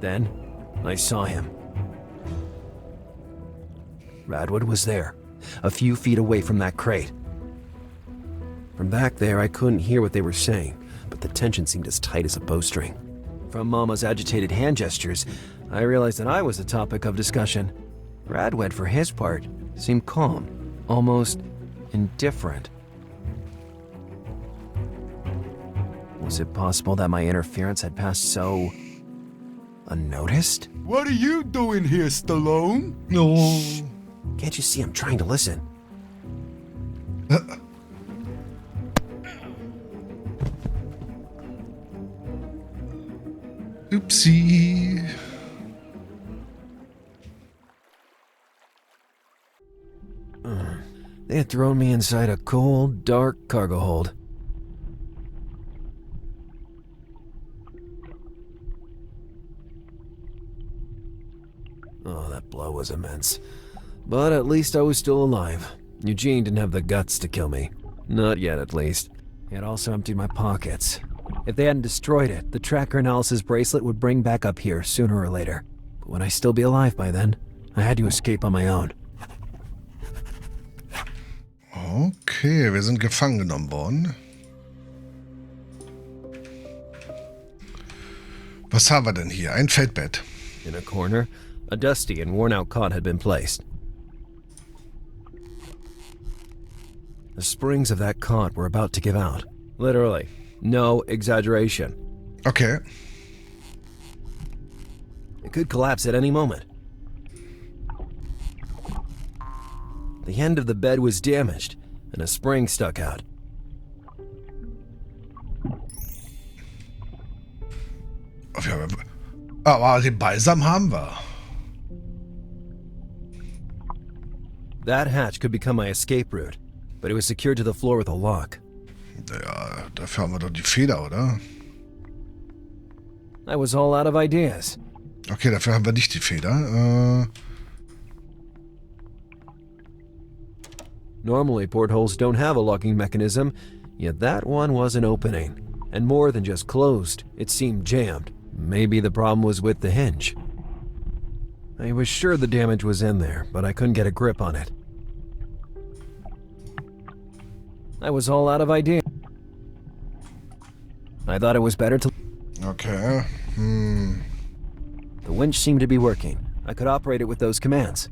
Then, I saw him. Radwood was there, a few feet away from that crate. From back there, I couldn't hear what they were saying, but the tension seemed as tight as a bowstring. From Mama's agitated hand gestures, I realized that I was the topic of discussion. Radwood, for his part, seemed calm, almost indifferent. Was it possible that my interference had passed so unnoticed? What are you doing here, Stallone? No. Can't you see I'm trying to listen? Oopsie. They had thrown me inside a cold, dark cargo hold. Oh, that blow was immense. But at least I was still alive. Eugene didn't have the guts to kill me. Not yet, at least. He had also emptied my pockets. If they hadn't destroyed it, the tracker analysis bracelet would bring back up here sooner or later. But would I still be alive by then? I had to escape on my own. Okay, wir sind gefangen genommen worden. Was haben wir denn hier? Ein Feldbett. In a corner, a dusty and worn-out cot had been placed. The springs of that cot were about to give out. Literally. No exaggeration. Okay. It could collapse at any moment. The end of the bed was damaged, and a spring stuck out. Aber den Balsam haben wir. That hatch could become my escape route, but it was secured to the floor with a lock. Ja, dafür haben wir doch die Feder, oder? I was all out of ideas. Okay, dafür haben wir nicht die Feder. Normally, portholes don't have a locking mechanism, yet that one was an opening. And more than just closed, it seemed jammed. Maybe the problem was with the hinge. I was sure the damage was in there, but I couldn't get a grip on it. I was all out of ideas. I thought it was better to... Okay. The winch seemed to be working. I could operate it with those commands.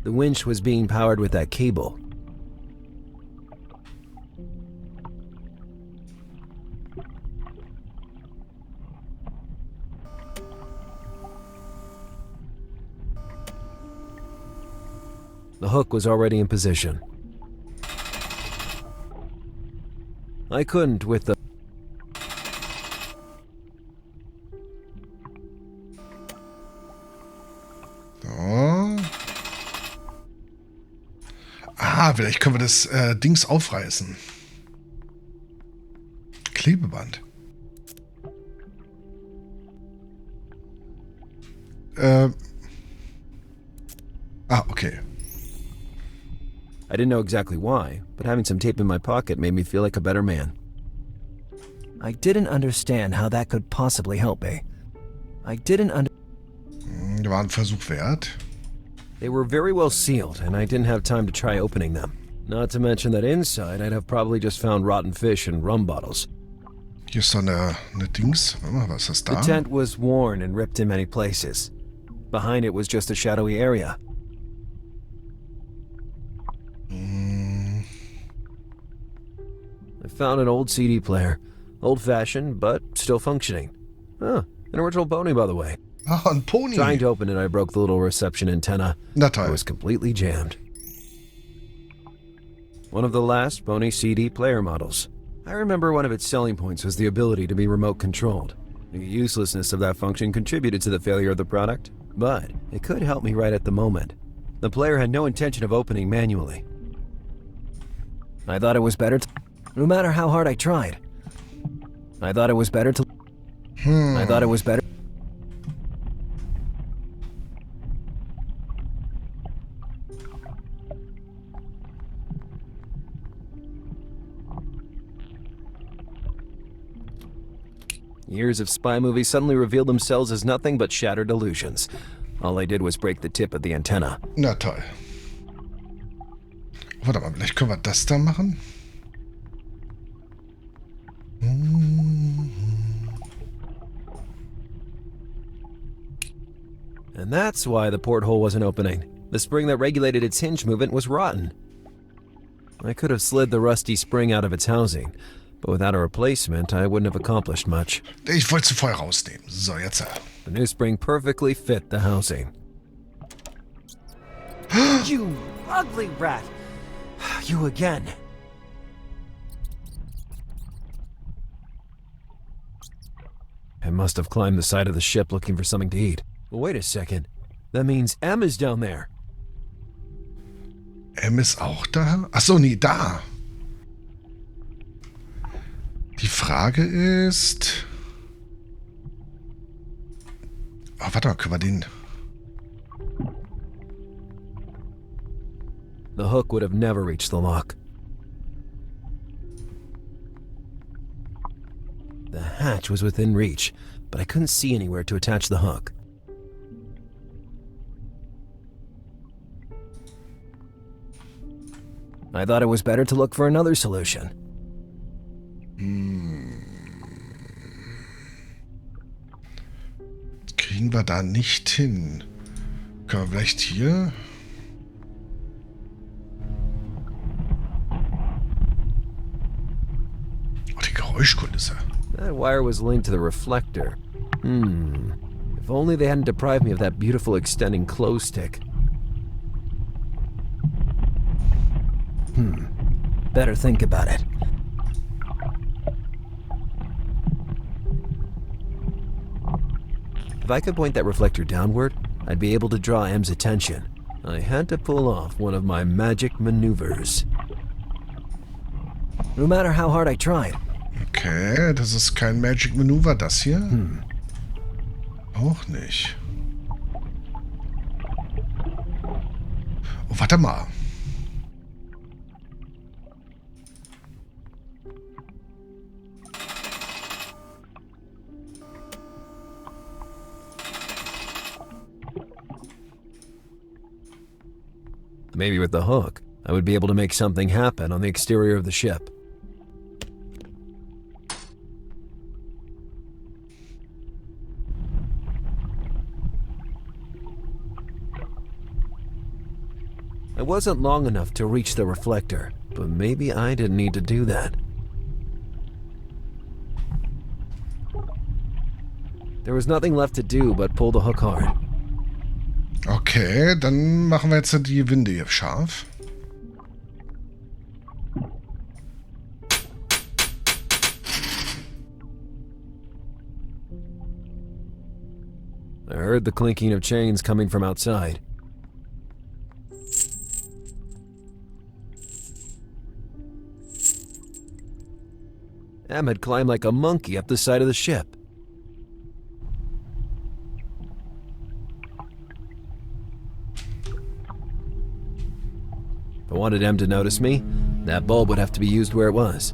The winch was being powered with that cable. The hook was already in position. I couldn't with the... So. Ah, vielleicht können wir das Dings aufreißen. Klebeband. Okay. I didn't know exactly why, but having some tape in my pocket made me feel like a better man. I didn't understand how that could possibly help me. War ein Versuch wert. They were very well sealed, and I didn't have time to try opening them. Not to mention that inside I'd have probably just found rotten fish and rum bottles. Hier ist so eine Dings. Warte mal, was ist das da? The tent was worn and ripped in many places. Behind it was just a shadowy area. I found an old CD player. Old-fashioned, but still functioning. An original pony, by the way. Ah, ein Pony. Trying to open it, I broke the little reception antenna. Na toll. It was completely jammed. One of the last Pony CD player models. I remember one of its selling points was the ability to be remote controlled. The uselessness of that function contributed to the failure of the product, but it could help me right at the moment. The player had no intention of opening manually. I thought it was better to... No matter how hard I tried. I thought it was better to... I thought it was better... Years of spy movies suddenly revealed themselves as nothing but shattered illusions. All I did was break the tip of the antenna. Na toll. Warte mal, vielleicht können wir das da machen? And that's why the porthole wasn't opening. The spring that regulated its hinge movement was rotten. I could have slid the rusty spring out of its housing, but without a replacement, I wouldn't have accomplished much. Ich wollte sie vorher rausnehmen. So, jetzt. The new spring perfectly fit the housing. You ugly rat! You again. I must have climbed the side of the ship looking for something to eat. Well, wait a second. That means M is down there. M ist auch da? Achso, nee, da. Die Frage ist... Oh, warte mal, können wir den... The hook would have never reached the lock. The hatch was within reach, but I couldn't see anywhere to attach the hook. I thought it was better to look for another solution. Das kriegen wir da nicht hin. Können wir vielleicht hier... Oh, die Geräuschkulisse. That wire was linked to the reflector. If only they hadn't deprived me of that beautiful extending clothes stick. Better think about it. If I could point that reflector downward, I'd be able to draw M's attention. I had to pull off one of my magic maneuvers. No matter how hard I tried. Okay, das ist kein Magic Manöver, das hier? Auch nicht. Oh, warte mal. Maybe with the hook, I would be able to make something happen on the exterior of the ship. I wasn't long enough to reach the reflector, but maybe I didn't need to do that. There was nothing left to do but pull the hook hard. Okay, dann machen wir jetzt die Winde hier scharf. I heard the clinking of chains coming from outside. Em had climbed like a monkey up the side of the ship. If I wanted Em to notice me, that bulb would have to be used where it was.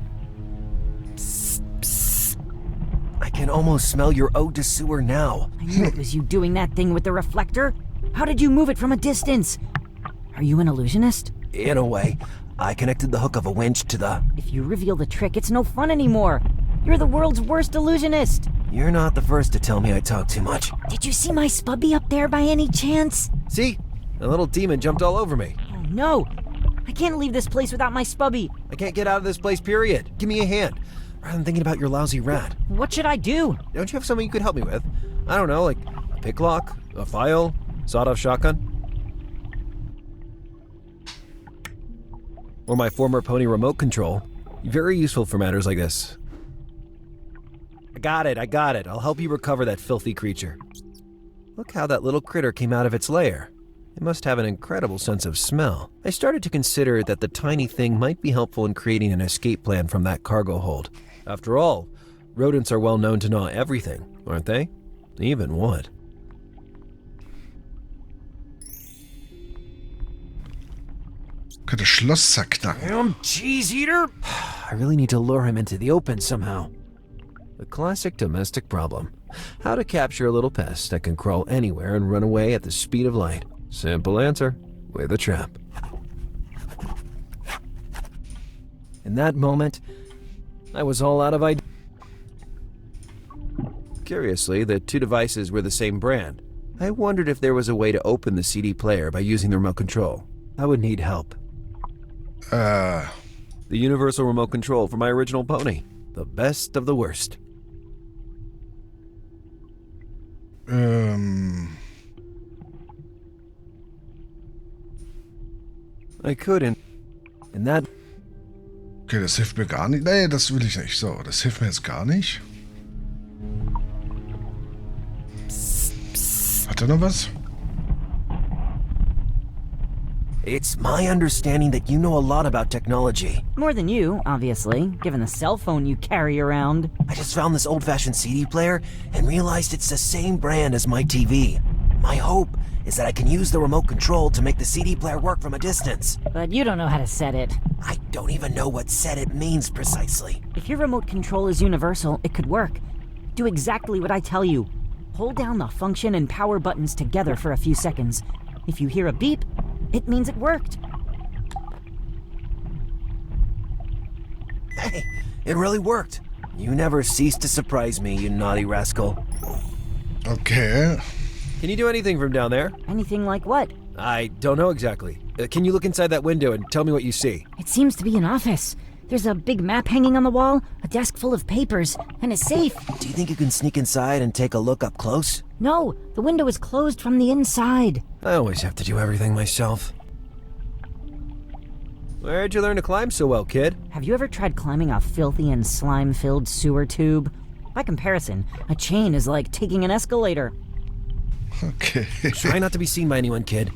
Psst, psst. I can almost smell your ode to sewer now. I knew it was you doing that thing with the reflector. How did you move it from a distance? Are you an illusionist? In a way, I connected the hook of a winch to the... If you reveal the trick, it's no fun anymore. You're the world's worst illusionist. You're not the first to tell me I talk too much. Did you see my spubby up there by any chance? See? A little demon jumped all over me. Oh no! I can't leave this place without my spubby. I can't get out of this place, period. Give me a hand. Rather than thinking about your lousy rat. What should I do? Don't you have something you could help me with? I don't know, like a pick lock, a file, sawed-off shotgun? Or my former pony remote control. Very useful for matters like this. I got it. I'll help you recover that filthy creature. Look how that little critter came out of its lair. It must have an incredible sense of smell. I started to consider that the tiny thing might be helpful in creating an escape plan from that cargo hold. After all, rodents are well known to gnaw everything, aren't they? Even wood. Könnte Schloss zerknacken. Cheese eater? I really need to lure him into the open somehow. The classic domestic problem. How to capture a little pest that can crawl anywhere and run away at the speed of light. Simple answer, with a trap. In that moment, I was all out of ideas. Curiously, the two devices were the same brand. I wondered if there was a way to open the CD player by using the remote control. I would need help. The universal remote control for my original pony. The best of the worst. I couldn't. In that... Okay, das hilft mir gar nicht. Nee, das will ich nicht. So, das hilft mir jetzt gar nicht. Hat er noch was? It's my understanding that you know a lot about technology. More than you, obviously, given the cell phone you carry around. I just found this old-fashioned CD player and realized it's the same brand as my TV. My hope is that I can use the remote control to make the CD player work from a distance. But you don't know how to set it. I don't even know what set it means precisely. If your remote control is universal, it could work. Do exactly what I tell you. Hold down the function and power buttons together for a few seconds. If you hear a beep, it means it worked. Hey, it really worked. You never cease to surprise me, you naughty rascal. Okay. Can you do anything from down there? Anything like what? I don't know exactly. Can you look inside that window and tell me what you see? It seems to be an office. There's a big map hanging on the wall, a desk full of papers, and a safe. Do you think you can sneak inside and take a look up close? No, the window is closed from the inside. I always have to do everything myself. Where'd you learn to climb so well, kid? Have you ever tried climbing a filthy and slime-filled sewer tube? By comparison, a chain is like taking an escalator. Okay. Try not to be seen by anyone, kid.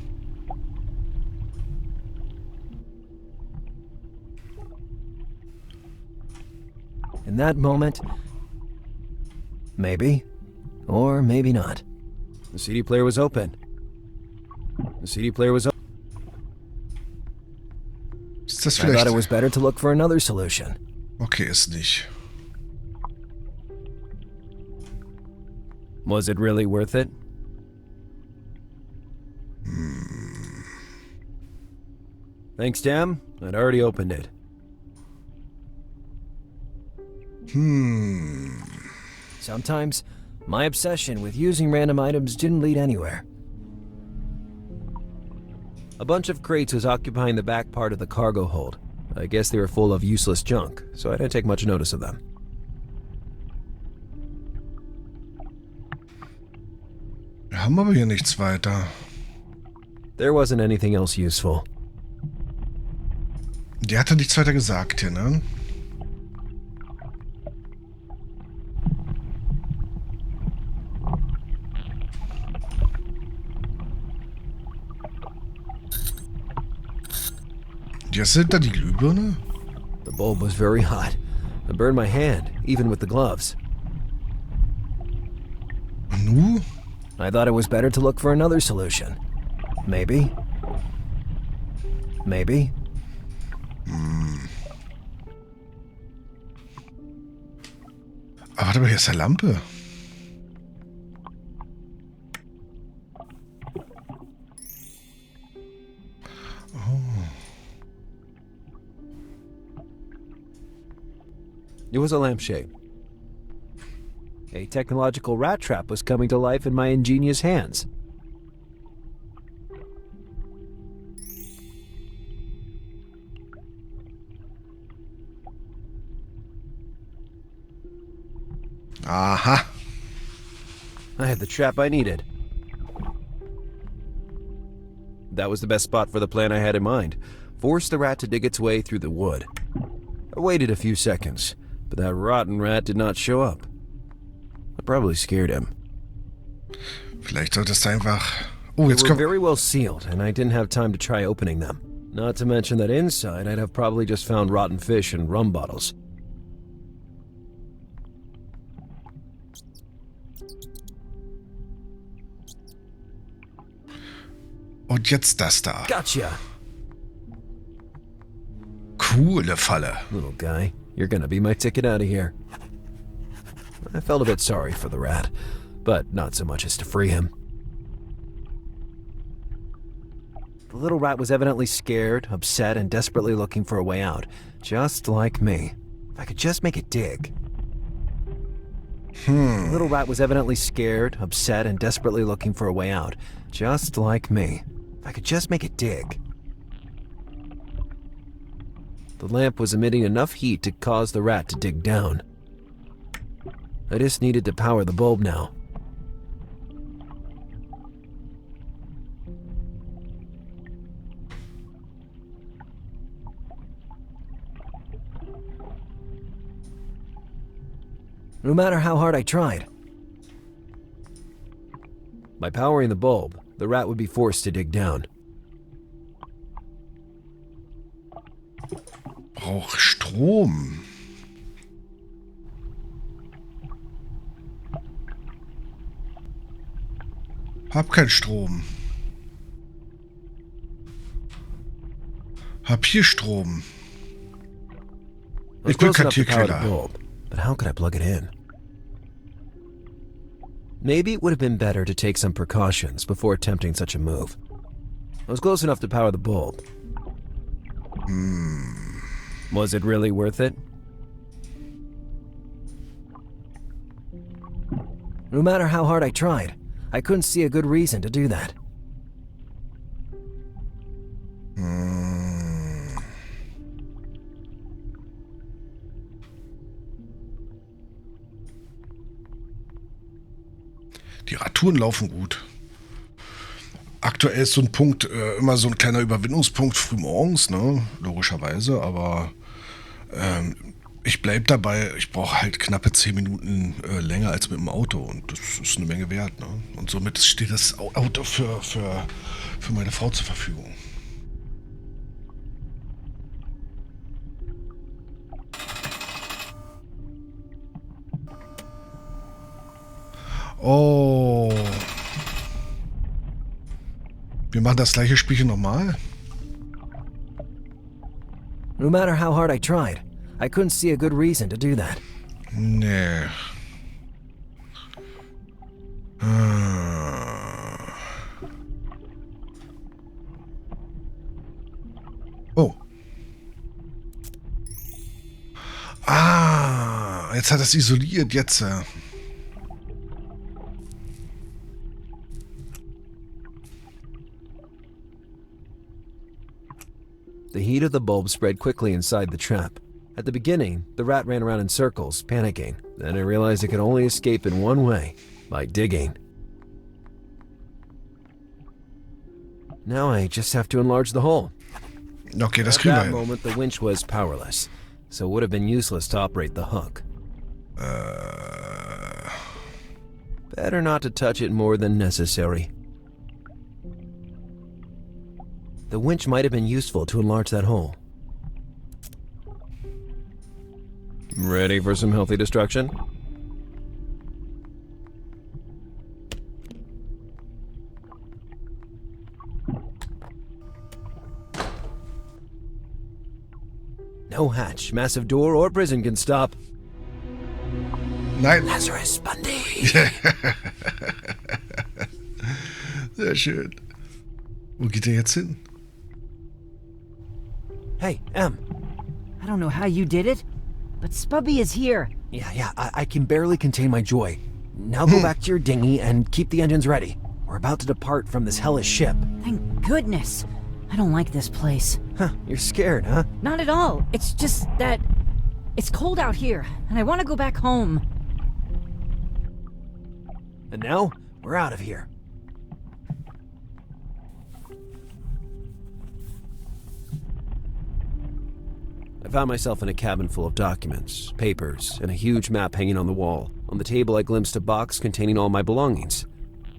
In that moment, maybe, or maybe not. The CD player was open. Ist das I thought vielleicht... it was better to look for another solution. Okay, ist nicht. Was it really worth it? Thanks, Tam. I'd already opened it. Sometimes, my obsession with using random items didn't lead anywhere. A bunch of crates was occupying the back part of the cargo hold. I guess they were full of useless junk, so I didn't take much notice of them. Wir haben aber hier nichts weiter. There wasn't anything else useful. Die hatte nichts weiter gesagt hier, ne? Jetzt sind da die Glühbirne? The bulb was very hot. It burned my hand, even with the gloves. Und nu? I thought it was better to look for another solution. Maybe. Maybe. Aber warte mal, hier ist eine Lampe. It was a lampshade. A technological rat trap was coming to life in my ingenious hands. Aha. I had the trap I needed. That was the best spot for the plan I had in mind. Force the rat to dig its way through the wood. I waited a few seconds, but that rotten rat did not show up. I probably scared him. Vielleicht solltest du einfach... Oh, They jetzt were kommt... very well sealed, and I didn't have time to try opening them. Not to mention that inside I'd have probably just found rotten fish and rum bottles. Und jetzt das da. Gotcha! Coole Falle. Little guy, you're gonna be my ticket out of here. I felt a bit sorry for the rat, but not so much as to free him. The little rat was evidently scared, upset, and desperately looking for a way out, just like me. If I could just make it dig. The little rat was evidently scared, upset, and desperately looking for a way out, just like me. If I could just make it dig. The lamp was emitting enough heat to cause the rat to dig down. I just needed to power the bulb now. No matter how hard I tried. By powering the bulb, the rat would be forced to dig down. Brauch Strom. Hab keinen Strom. Hab hier Strom. Ich bin kein Tierquäler. But how could I plug it in? Maybe it would have been better to take some precautions before attempting such a move. I was close enough to power the bulb. Was it really worth it? No matter how hard I tried, I couldn't see a good reason to do that. Die Radtouren laufen gut. Aktuell ist so ein Punkt immer so ein kleiner Überwindungspunkt frühmorgens, ne? Logischerweise, aber ich bleib dabei, ich brauche halt knappe 10 Minuten länger als mit dem Auto und das ist eine Menge wert, ne? Und somit steht das Auto für meine Frau zur Verfügung. Oh. Wir machen das gleiche Spielchen nochmal. No matter how hard I tried, I couldn't see a good reason to do that. Nee. Oh. Ah, jetzt hat er es isoliert, jetzt. The heat of the bulb spread quickly inside the trap. At the beginning, the rat ran around in circles, panicking. Then I realized it could only escape in one way, by digging. Now I just have to enlarge the hole. Okay, das At kriegen wir that hin. moment, the winch was powerless, so it would have been useless to operate the hook. Better not to touch it more than necessary. The winch might have been useful to enlarge that hole. Ready for some healthy destruction? No hatch, massive door, or prison can stop. Nein. Lazarus, Bundy. Sehr schön. Wo geht er jetzt hin? Hey, Em. I don't know how you did it, but Spubby is here. Yeah, I can barely contain my joy. Now go back to your dinghy and keep the engines ready. We're about to depart from this hellish ship. Thank goodness. I don't like this place. Huh, you're scared, huh? Not at all. It's just that it's cold out here, and I want to go back home. And now, we're out of here. I found myself in a cabin full of documents, papers, and a huge map hanging on the wall. On the table, I glimpsed a box containing all my belongings.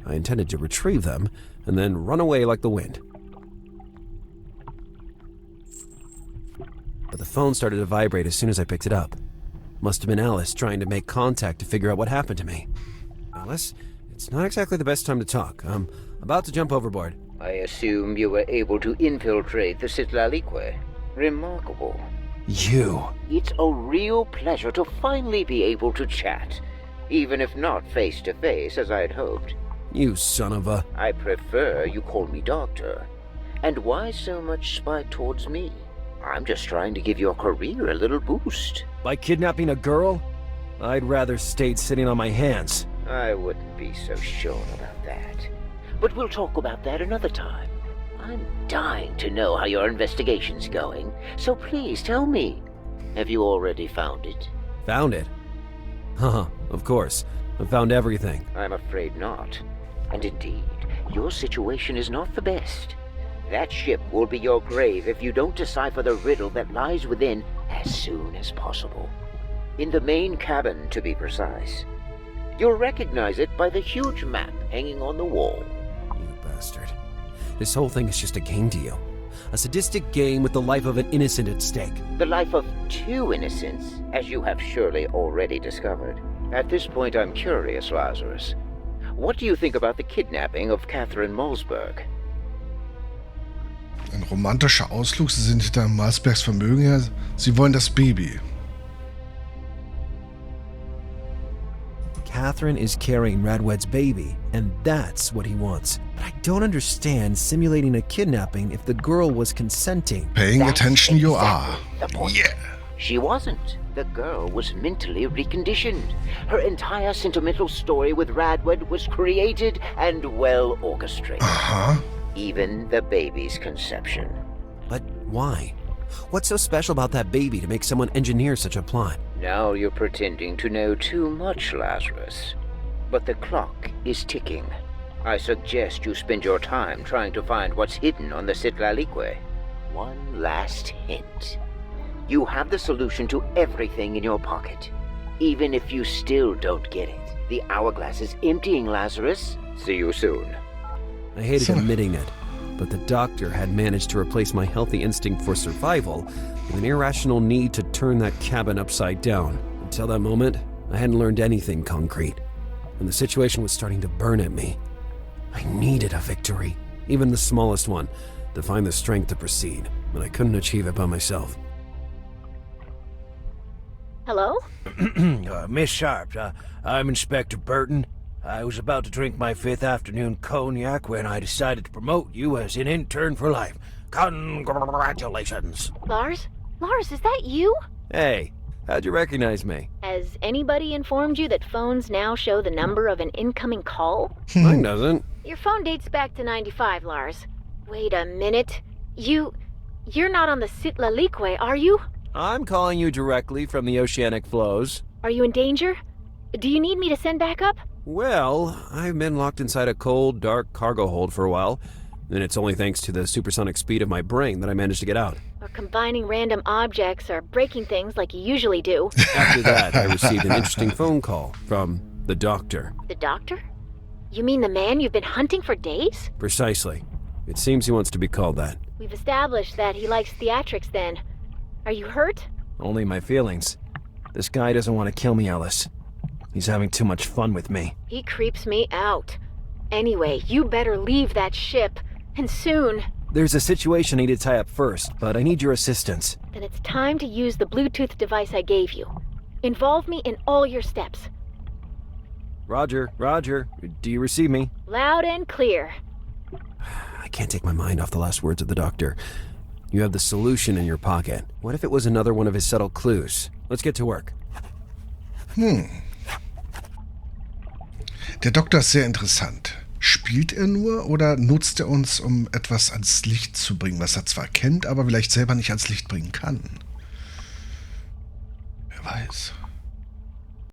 I intended to retrieve them, and then run away like the wind. But the phone started to vibrate as soon as I picked it up. Must have been Alice trying to make contact to figure out what happened to me. Alice, it's not exactly the best time to talk. I'm about to jump overboard. I assume you were able to infiltrate the Citlalique. Remarkable. You. It's a real pleasure to finally be able to chat. even if not face to face as I had hoped. You son of a... I prefer you call me doctor. And why so much spite towards me? I'm just trying to give your career a little boost. By kidnapping a girl? I'd rather stayed sitting on my hands. I wouldn't be so sure about that. But we'll talk about that another time. I'm dying to know how your investigation's going, so please tell me. Have you already found it? Found it? Haha, of course. I found everything. I'm afraid not. And indeed, your situation is not the best. That ship will be your grave if you don't decipher the riddle that lies within as soon as possible. In the main cabin, to be precise. You'll recognize it by the huge map hanging on the wall. You bastard. This whole thing is just a game to you. A sadistic game with the life of an innocent at stake. The life of two innocents, as you have surely already discovered. At this point, I'm curious, Lazarus. What do you think about the kidnapping of Kathrin Mulzberg? Ein romantischer Ausflug. Sie sind hinter Mulzbergs Vermögen her. Sie wollen das Baby. Kathrin is carrying Radwed's baby, and that's what he wants. But I don't understand simulating a kidnapping if the girl was consenting. Paying That's attention you are. exactly the point. Yeah. She wasn't. The girl was mentally reconditioned. Her entire sentimental story with Radwed was created and well orchestrated. Aha. Even the baby's conception. But why? What's so special about that baby to make someone engineer such a plot? Now you're pretending to know too much, Lazarus. But the clock is ticking. I suggest you spend your time trying to find what's hidden on the Citlalique. One last hint. You have the solution to everything in your pocket. Even if you still don't get it. The hourglass is emptying, Lazarus. See you soon. I hated admitting it, but the doctor had managed to replace my healthy instinct for survival with an irrational need to turn that cabin upside down. Until that moment, I hadn't learned anything concrete, and the situation was starting to burn at me. I needed a victory, even the smallest one, to find the strength to proceed, but I couldn't achieve it by myself. Hello? Miss Sharp, I'm Inspector Burton. I was about to drink my 5th afternoon cognac when I decided to promote you as an intern for life. Congratulations. Lars? Lars, is that you? Hey, how'd you recognize me? Has anybody informed you that phones now show the number of an incoming call? Mine doesn't. Your phone dates back to 95, Lars. Wait a minute. You're not on the Citlalique, are you? I'm calling you directly from the oceanic flows. Are you in danger? Do you need me to send backup? Well, I've been locked inside a cold, dark cargo hold for a while, and it's only thanks to the supersonic speed of my brain that I managed to get out. Or combining random objects or breaking things like you usually do? After that, I received an interesting phone call from the doctor. The doctor? You mean the man you've been hunting for days? Precisely. It seems he wants to be called that. We've established that he likes theatrics then. Are you hurt? Only my feelings. This guy doesn't want to kill me, Alice. He's having too much fun with me. He creeps me out. Anyway, you better leave that ship, and soon. There's a situation I need to tie up first, but I need your assistance. Then it's time to use the Bluetooth device I gave you. Involve me in all your steps. Roger, do you receive me? Loud and clear. I can't take my mind off the last words of the doctor. You have the solution in your pocket. What if it was another one of his subtle clues? Let's get to work. Der Doktor ist sehr interessant. Spielt er nur oder nutzt er uns, um etwas ans Licht zu bringen, was er zwar kennt, aber vielleicht selber nicht ans Licht bringen kann? Wer weiß.